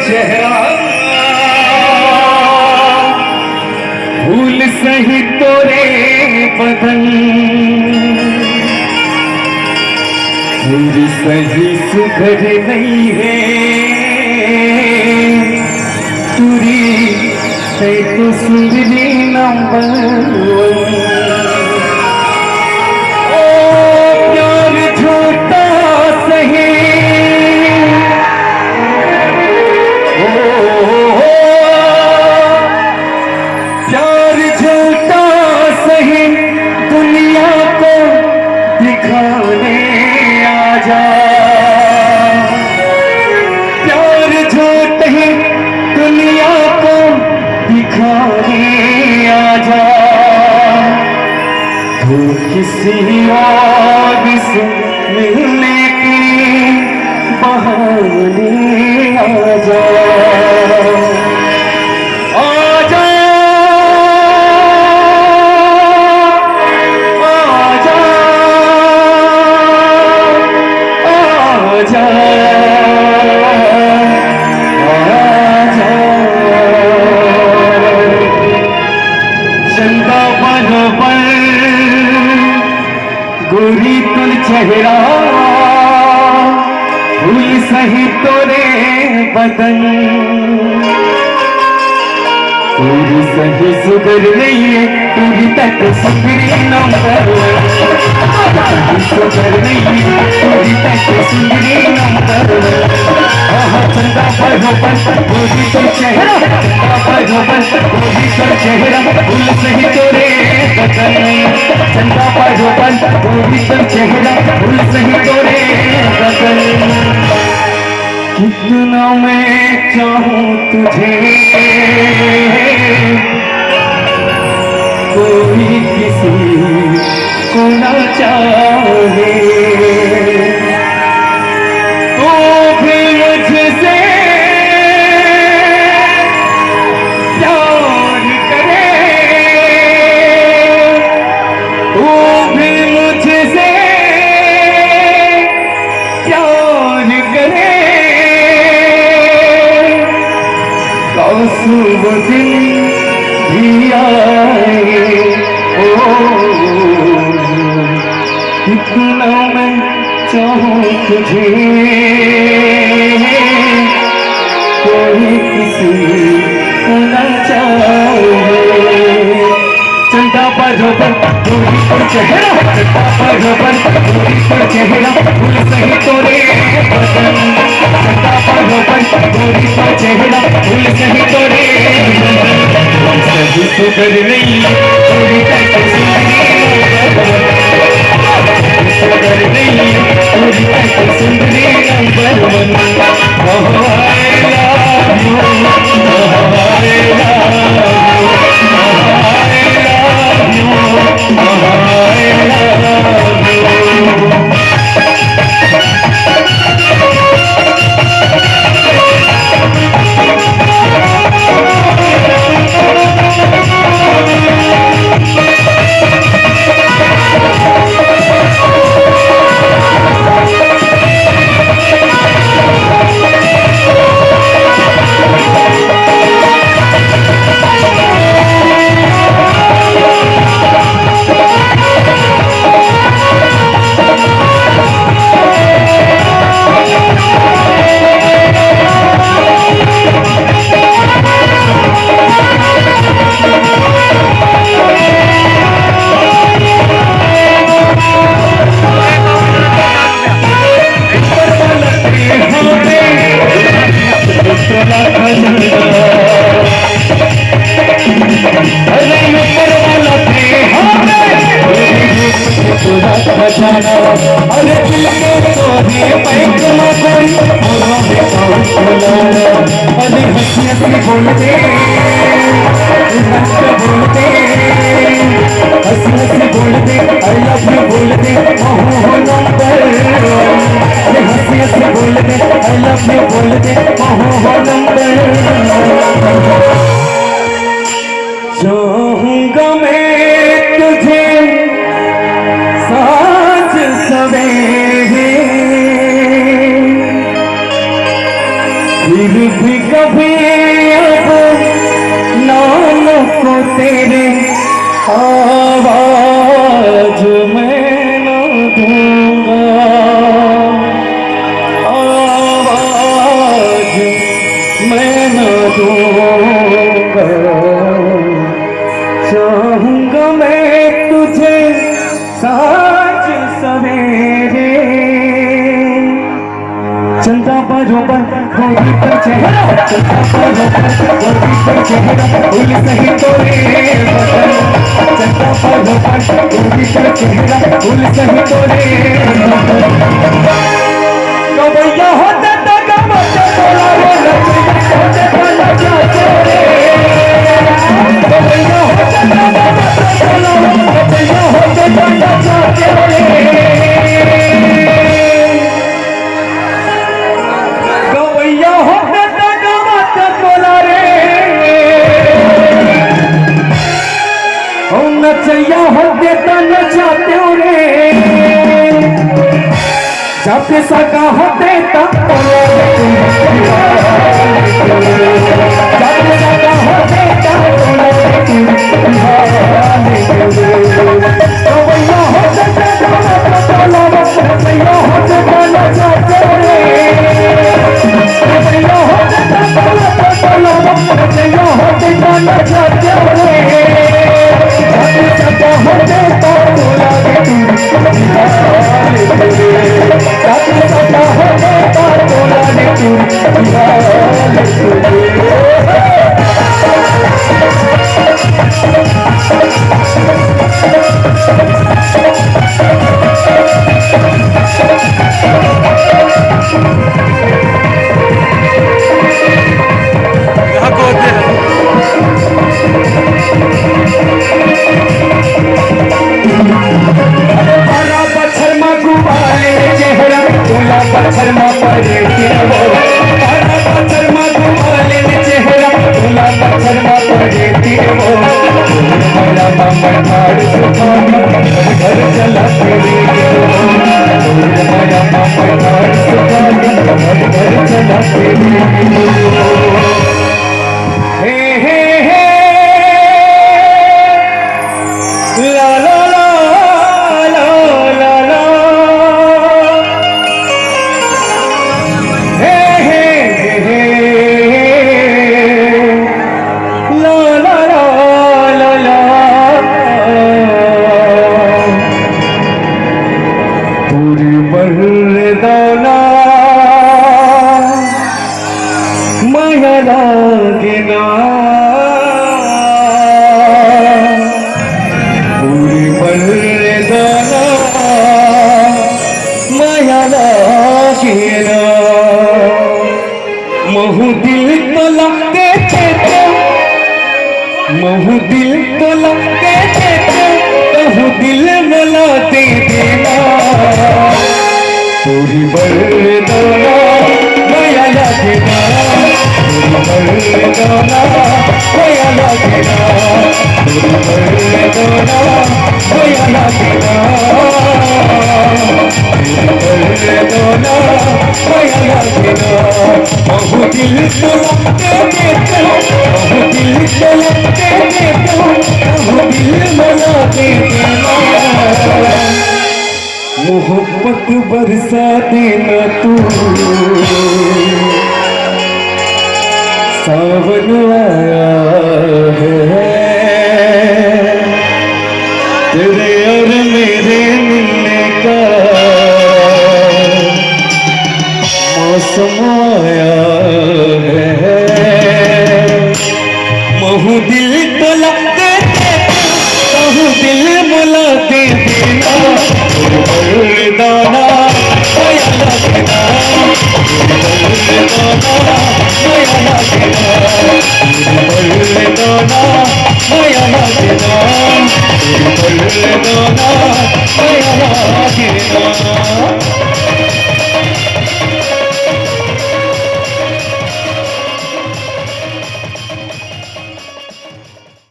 चेहरा फूल सही तोरे बदन पूरी सही सुघर नहीं है तुरी है तो सुंदरी नंबर किसी और से मिलने के बहाने आ जा गोरी तुल चेहरा फूल सही तोरे बदन पूरी सही सुगर नहीं है पूरी तक सुंदरी नंबर सुगर नहीं है पूरी तक सुंदरी नंबर चंदा भगवान गोरी तुल चेहरा भगवान गोरी तुल चेहरा फूल सही तोरे बदन चंदा भगवान गोरी तुल चेहरा फूल सही तोरे बदन कितना मैं चाहूं तुझे कोई किसी को ना चाहे तो भी मुझसे प्यार करे तो भी मुझसे प्यार करे कासू वो दिन भी आए कितना मैं चाहूं तुझे कोई किसी को न चाहे चंदा बरोबर गोरी पर चेहरा चंदा बरोबर गोरी पर चेहरा फूल सही तोरे बदन चंदा बरोबर गोरी पर चेहरा फूल सही तोरे बदन सही सुगर नहीं गोरी तक सुगर नहीं गोरी तक सुंदरी number one I love you अरे दिल के तोरे पैक में कोई मोरों में कौन बोला अरे हंसी हंसी बोलते बोलते हंसी हंसी बोलते आई लव यू बोलते हो नंबर अरे हंसी हंसी बोलते आई लव यू बोलते हो नंबर चाहूंगा मैं तुझे साँझ सवेरे फिर भी कभी अब नाम को तेरे आवाज में न दूंगा, आवाज मैं न दूंगा। चाहूंगा मैं तुझे साँझ सवेरे, चंदा बरोबर गोरी पर चेहरा, चंदा बरोबर गोरी पर चेहरा, फूल सही तोरे बदन। चंदा बरोबर गोरी पर चेहरा, फूल सही तोरे बदन। कवैया होते तो गमत तोला वो लचैया होते तो लचा चोरे। कवैया होते तो गमत तोला वो लचैया होते तो लचा चोरे। नचैया होते तो नचाते रे, जब सगा होते तो जब सगा होते तो कवैया होते तो नचैया होते तो नचाते रे, कवैया होते तो नचैया होते तो नचाते रे। होते तो बोला गे तू होते तो बोला गे तू। शर्मा पड़े तिरवो, शर्मा घुमाले चेहरा, भोला शर्मा पड़े तिरवो। मेरा मामा ठाड़ सुखानी घर चला तेरे, मेरा मामा ठाड़ सुखानी घर चला तेरे। हे हे हे ला ला महू दिल तो लगते थे, महू दिल तो लगते थे, कहूँ दिल मला दे देना। पूरी बरदाना माया लगेना, पूरी बरदाना माया लगेना, पूरी बरदाना माया लगेना, पूरी बरदाना माया लगेना। महू दिल तो लगते थे, महू दिल तो लगते थे, कहूँ दिल मला दे देना। मोहब्बत बरसा देना तू, सावन आया है, तेरे और मेरे मिलने का मौसम आया है। महू दिल तो लगते थे, कहूँ दिल मुला दे देना। दाना माया लगेना, दाना माया लगेना, दाना माया लगेना, दाना माया लगेना।